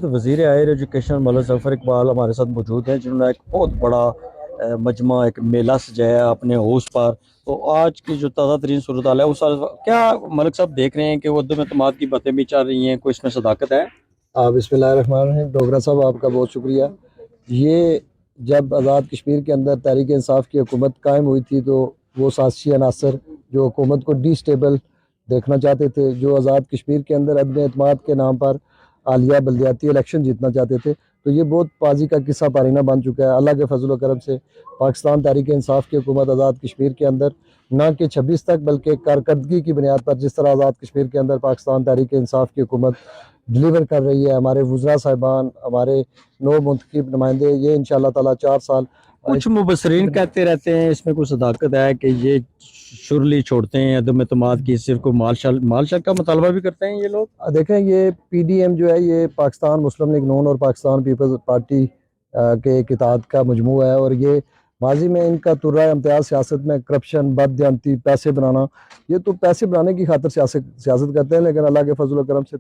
وزیر higher education مولانا ظفر اقبال ہمارے ساتھ موجود ہیں، جنہوں نے ایک بہت بڑا مجمع ایک میلہ سجایا اپنے ہوش پر. تو آج کی جو تازہ ترین صورتحال ہے اس کیا ملک صاحب دیکھ رہے ہیں کہ وہ عدم اعتماد کی باتیں بھی چل رہی ہیں، کوئی اس میں صداقت ہے؟ بسم اللہ الرحمن الرحیم. ڈوگرا صاحب آپ کا بہت شکریہ. یہ جب آزاد کشمیر کے اندر تحریک انصاف کی حکومت قائم ہوئی تھی تو وہ سازشی عناصر جو حکومت کو ڈی سٹیبل دیکھنا چاہتے تھے، جو آزاد کشمیر کے اندر عدم اعتماد کے نام پر عالیہ بلدیاتی الیکشن جیتنا چاہتے تھے، تو یہ بہت بازی کا قصہ پارینہ بن چکا ہے. اللہ کے فضل و کرم سے پاکستان تحریک انصاف کی حکومت آزاد کشمیر کے اندر نہ کہ 26 تک بلکہ کارکردگی کی بنیاد پر جس طرح آزاد کشمیر کے اندر پاکستان تحریک انصاف کی حکومت ڈلیور کر رہی ہے. ہمارے وزراء صاحبان، ہمارے نو منتخب نمائندے، یہ انشاءاللہ تعالیٰ 4 سال. کچھ مبصرین کہتے رہتے ہیں اس میں کوئی صداقت ہے کہ یہ شرلی چھوڑتے ہیں عدم اعتماد کی، صرف کو مال شال کا مطالبہ بھی کرتے ہیں یہ لوگ. دیکھیں، یہ پی ڈی ایم جو ہے یہ پاکستان مسلم لیگ نون اور پاکستان پیپلز پارٹی کے ایک اتحاد کا مجموعہ ہے، اور یہ ماضی میں ان کا ترہ امتیاز سیاست میں کرپشن، بددیانتی، پیسے بنانا، یہ تو پیسے بنانے کی خاطر سیاست کرتے ہیں. لیکن اللہ کے فضل و کرم سے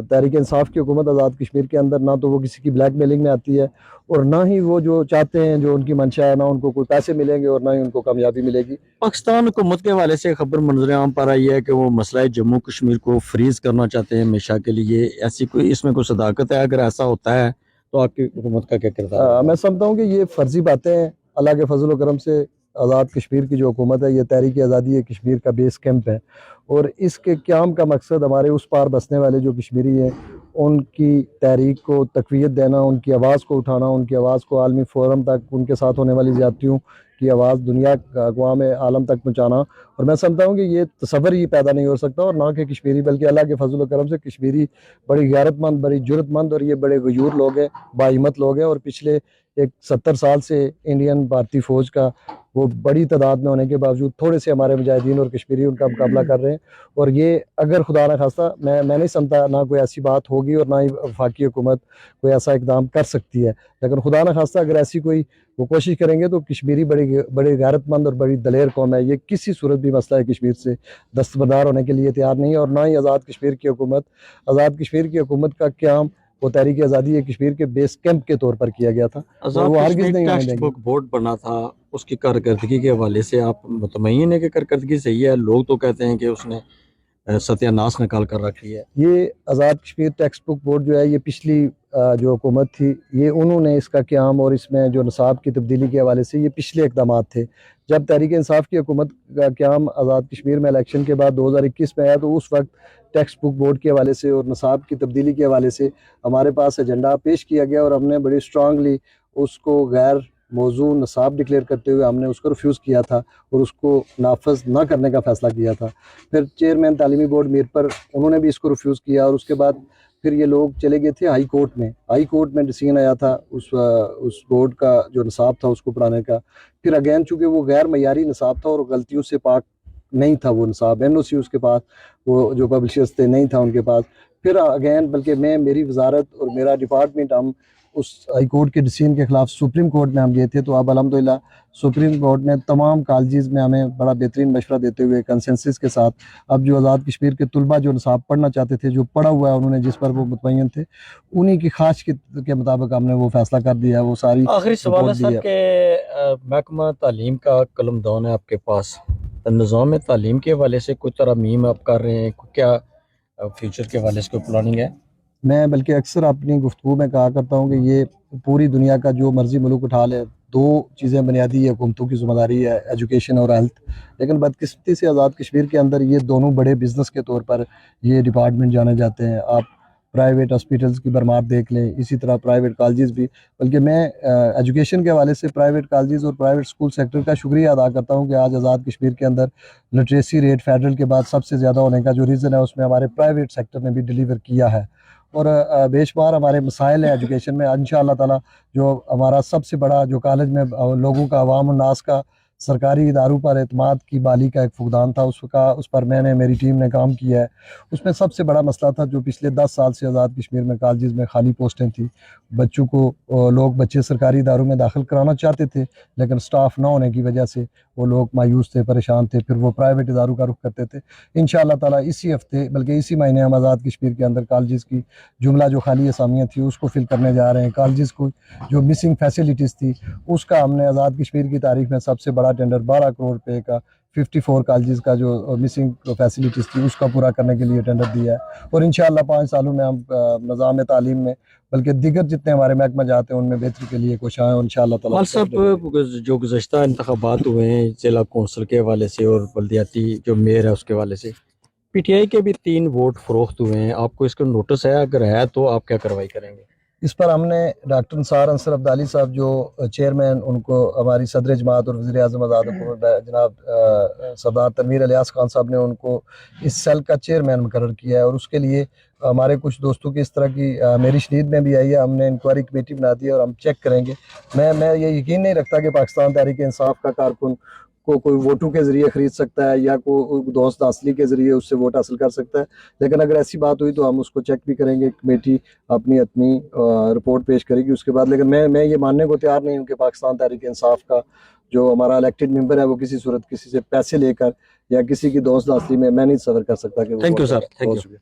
تحریک انصاف کی حکومت آزاد کشمیر کے اندر نہ تو وہ کسی کی بلیک میلنگ میں آتی ہے، اور نہ ہی وہ جو چاہتے ہیں، جو ان کی منشا ہے، نہ ان کو کوئی پیسے ملیں گے اور نہ ہی ان کو کامیابی ملے گی. پاکستان حکومت کے حوالے سے خبر منظر عام پر آئی ہے کہ وہ مسئلہ جموں کشمیر کو فریز کرنا چاہتے ہیں ہمیشہ کے لیے. ایسی کوئی اس میں کوئی صداقت ہے؟ اگر ایسا ہوتا ہے تو آپ کی حکومت کا کیا کردار ہے؟ میں سمجھتا ہوں کہ یہ فرضی باتیں ہیں. اللہ کے فضل و کرم سے آزاد کشمیر کی جو حکومت ہے، یہ تحریک آزادی کشمیر کا بیس کیمپ ہے، اور اس کے قیام کا مقصد ہمارے اس پار بسنے والے جو کشمیری ہیں ان کی تحریک کو تقویت دینا، ان کی آواز کو اٹھانا، ان کی آواز کو عالمی فورم تک، ان کے ساتھ ہونے والی زیادتیوں کی آواز دنیا اقوام عالم تک پہنچانا. اور میں سمجھتا ہوں کہ یہ تصور ہی پیدا نہیں ہو سکتا، اور نہ کہ کشمیری بلکہ اللہ کے فضل و کرم سے کشمیری بڑی غیرت مند، بڑی جرت مند، اور یہ بڑے غیور لوگ ہیں، باہمت لوگ ہیں، اور پچھلے 70 سال سے انڈین بھارتی فوج کا وہ بڑی تعداد میں ہونے کے باوجود تھوڑے سے ہمارے مجاہدین اور کشمیری ان کا مقابلہ کر رہے ہیں. اور یہ اگر خدا نہ خواستہ، میں نہیں سمجھتا نہ کوئی ایسی بات ہوگی اور نہ ہی وفاقی حکومت کوئی ایسا اقدام کر سکتی ہے، لیکن خدا نہ خواستہ اگر ایسی کوئی وہ کوشش کریں گے تو کشمیری بڑی غیرت مند اور بڑی دلیر قوم ہے. یہ کسی صورت بھی مسئلہ ہے کشمیر سے دستبردار ہونے کے لیے تیار نہیں ہے، اور نہ ہی آزاد کشمیر کی حکومت کا قیام وہ تحریک آزادی کشمیر کے بیس کیمپ کے طور پر کیا گیا تھا، اور وہ ہرگز نہیں ہونے دیں گے. بک بورڈ بنا تھا، اس کی کارکردگی کے حوالے سے آپ مطمئن ہیں کہ کارکردگی صحیح ہے؟ لوگ تو کہتے ہیں کہ اس نے ستیہ ناش نکال کر رکھی ہے. یہ Azad Kashmir text book board جو ہے، یہ پچھلی جو حکومت تھی، یہ انہوں نے اس کا قیام اور اس میں جو نصاب کی تبدیلی کے حوالے سے یہ پچھلے اقدامات تھے. جب تحریک انصاف کی حکومت کا قیام آزاد کشمیر میں الیکشن کے بعد 2021 میں آیا تو اس وقت ٹیکسٹ بک بورڈ کے حوالے سے اور نصاب کی تبدیلی کے حوالے سے ہمارے پاس ایجنڈا پیش کیا گیا، اور ہم نے بڑی اسٹرانگلی اس کو غیر موضوع نصاب ڈکلیئر کرتے ہوئے ہم نے اس کو ریفیوز کیا تھا اور اس کو نافذ نہ کرنے کا فیصلہ کیا تھا. پھر چیئرمین تعلیمی بورڈ میر پر انہوں نے بھی اس کو ریفیوز کیا، اور اس کے بعد پھر یہ لوگ چلے گئے تھے ہائی کورٹ میں ڈیسیژن آیا تھا اس بورڈ کا جو نصاب تھا اس کو پڑھانے کا. پھر اگین چونکہ وہ غیر معیاری نصاب تھا اور غلطیوں سے پاک نہیں تھا وہ نصاب، این او سی اس کے پاس، وہ جو پبلشرز تھے نہیں تھا ان کے پاس. پھر اگین بلکہ میری وزارت اور میرا ڈپارٹمنٹ ہم اس ہائی کورٹ کے ڈیسیژن کے خلاف سپریم کورٹ میں ہم گئے تھے. تو اب الحمدللہ سپریم کورٹ نے تمام کالجز میں ہمیں بڑا بہترین مشورہ دیتے ہوئے کنسنسس کے ساتھ اب جو آزاد کشمیر کے طلباء جو نصاب پڑھنا چاہتے تھے، جو پڑھا ہوا ہے انہوں نے، جس پر وہ مطمئن تھے، انہی کی خواہش کے مطابق ہم نے وہ فیصلہ کر دیا ہے. وہ ساری آخری سوال ہے سر کہ محکمہ تعلیم کا قلم دان ہے آپ کے پاس، نظام تعلیم کے حوالے سے کوئی ترامیم آپ کر رہے ہیں؟ کیا فیوچر کے حوالے سے کوئی پلاننگ ہے؟ میں بلکہ اکثر اپنی گفتگو میں کہا کرتا ہوں کہ یہ پوری دنیا کا جو مرضی ملک اٹھا لے، 2 چیزیں بنیادی حکومتوں کی ذمہ داری ہے، ایجوکیشن اور ہیلتھ. لیکن بدقسمتی سے آزاد کشمیر کے اندر یہ دونوں بڑے بزنس کے طور پر یہ ڈپارٹمنٹ جانے جاتے ہیں. آپ پرائیویٹ ہاسپیٹلز کی برمات دیکھ لیں، اسی طرح پرائیویٹ کالجز بھی. بلکہ میں ایجوکیشن کے حوالے سے پرائیویٹ کالجز اور پرائیویٹ اسکول سیکٹر کا شکریہ ادا کرتا ہوں کہ آج آزاد کشمیر کے اندر لٹریسی ریٹ فیڈرل کے بعد سب سے زیادہ ہونے کا جو ریزن ہے، اس میں ہمارے پرائیویٹ سیکٹر نے بھی ڈیلیور کیا ہے. اور بے شمار ہمارے مسائل ہیں ایجوکیشن میں. انشاءاللہ تعالیٰ جو ہمارا سب سے بڑا جو کالج میں لوگوں کا، عوام الناس کا سرکاری اداروں پر اعتماد کی بحالی کا ایک فقدان تھا، اس پر میں نے، میری ٹیم نے کام کیا ہے. اس میں سب سے بڑا مسئلہ تھا جو پچھلے 10 سال سے آزاد کشمیر میں کالجز میں خالی پوسٹیں تھیں. بچے سرکاری اداروں میں داخل کرانا چاہتے تھے لیکن سٹاف نہ ہونے کی وجہ سے وہ لوگ مایوس تھے, پریشان تھے, پھر وہ پرائیویٹ اداروں کا رخ کرتے تھے. انشاءاللہ تعالیٰ اسی ہفتے بلکہ اسی مہینے ہم آزاد کشمیر کے اندر کالجز کی جملہ جو خالی اسامیاں تھیں اس کو فل کرنے جا رہے ہیں. کالجز کو جو مسنگ فیسلٹیز تھی اس کا ہم نے آزاد کشمیر کی تاریخ میں سب سے بڑا ٹینڈر 12 کروڑ روپے کا 54 کالجز کا جو مسنگ فیسلٹیز تھی اس کا پورا کرنے کے لیے ٹینڈر دیا ہے. اور انشاءاللہ 5 سالوں میں ہم نظام تعلیم میں بلکہ دیگر جتنے ہمارے محکمہ جاتے ہیں ان میں بہتری کے لیے کوشاں ہیں, اور انشاءاللہ تعالیٰ. مال صاحب جو گزشتہ انتخابات ہوئے ہیں ضلع کونسل کے حوالے سے اور بلدیاتی جو میئر ہے اس کے حوالے سے, پی ٹی آئی کے بھی 3 ووٹ فروخت ہوئے ہیں, آپ کو اس کا نوٹس ہے؟ اگر ہے تو آپ کیا کارروائی کریں گے؟ اس پر ہم نے ڈاکٹر نثار انصر عبدالی صاحب جو چیئرمین, ان کو ہماری صدر جماعت اور وزیر اعظم آزاد حکومت جناب سردار تنویر الیاس خان صاحب نے ان کو اس سیل کا چیئرمین مقرر کیا ہے. اور اس کے لیے ہمارے کچھ دوستوں کی اس طرح کی میری شنید میں بھی آئی ہے. ہم نے انکوائری کمیٹی بنا دی ہے اور ہم چیک کریں گے. میں یہ یقین نہیں رکھتا کہ پاکستان تحریک انصاف کا کارکن کو کوئی ووٹوں کے ذریعے خرید سکتا ہے یا کوئی دوست اصلی کے ذریعے اس سے ووٹ حاصل کر سکتا ہے, لیکن اگر ایسی بات ہوئی تو ہم اس کو چیک بھی کریں گے. کمیٹی اپنی رپورٹ پیش کرے گی اس کے بعد. لیکن میں یہ ماننے کو تیار نہیں ہوں کہ پاکستان تحریک انصاف کا جو ہمارا الیکٹڈ ممبر ہے وہ کسی صورت کسی سے پیسے لے کر یا کسی کی دوست داستری میں نہیں تصور کر سکتا کہ thank you sir, thank you.